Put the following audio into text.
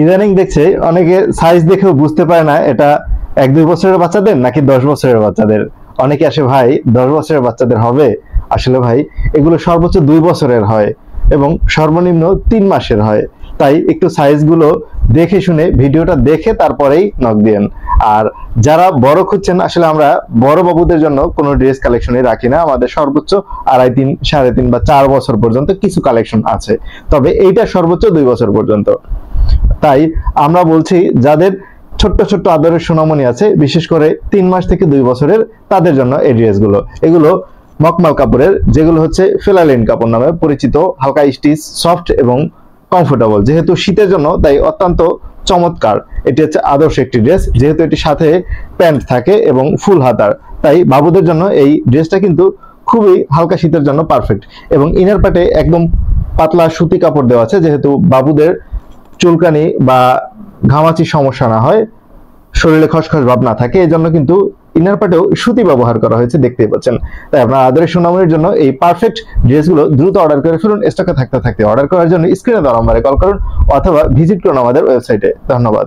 ইদানিং দেখছে অনেকে সাইজ দেখেও বুঝতে পারে না এটা 1-2 বছরের বাচ্চাদের নাকি 10 বছরের বাচ্চাদের। অনেকে আসে ভাই 10 বছরের বাচ্চাদের হবে, আসলে ভাই এগুলো সর্বোচ্চ 2 বছরের হয় এবং সর্বনিম্ন 3 মাসের হয়। তাই একটু সাইজগুলো দেখে শুনে ভিডিওটা দেখে তারপরেই নক দিয়েন। আর যারা বড় খুঁজছেন, আসলে আমরা বড় বাবুদের জন্য কোনো ড্রেস কালেকশনই রাখি না। আমাদের সর্বোচ্চ 2.5, 3.5 বা 4 বছর পর্যন্ত কিছু কালেকশন আছে, তবে এইটা সর্বোচ্চ 2 বছর পর্যন্ত। তাই আমরা বলছি যাদের ছোট্ট ছোট্ট আদরের সোনামণি আছে, বিশেষ করে 3 মাস থেকে 2 বছরের, তাদের জন্য এই ড্রেসগুলো। এগুলো মকমাল কাপড়ের, যেগুলো হচ্ছে ফেলালিন কাপড় নামে পরিচিত, হালকা স্টিচ, সফট এবং কমফোর্টেবল। যেহেতু শীতের জন্য তাই অত্যন্ত চমৎকার। এটি হচ্ছে আদর্শ একটি ড্রেস, যেহেতু এটির সাথে প্যান্ট থাকে এবং ফুল হাতার, তাই বাবুদের জন্য এই ড্রেসটা কিন্তু খুবই হালকা শীতের জন্য পারফেক্ট। এবং ইনার পার্টে একদম পাতলা সুতি কাপড় দেওয়া আছে, যেহেতু বাবুদের চুলকানি বা ঘামাচির সমস্যা না হয়, শরীরে খসখস ভাব না থাকে, এই জন্য কিন্তু ইনার পার্টেও সুতি ব্যবহার করা হয়েছে, দেখতেই পাচ্ছেন। তাই আপনার আদরের সোনামণির জন্য এই পারফেক্ট ড্রেসগুলো দ্রুত অর্ডার করে ফেলুন। স্টকে থাকতে থাকতে অর্ডার করার জন্য স্ক্রিনে দেওয়া নম্বরে কল করুন অথবা ভিজিট করুন আমাদের ওয়েবসাইটে। ধন্যবাদ।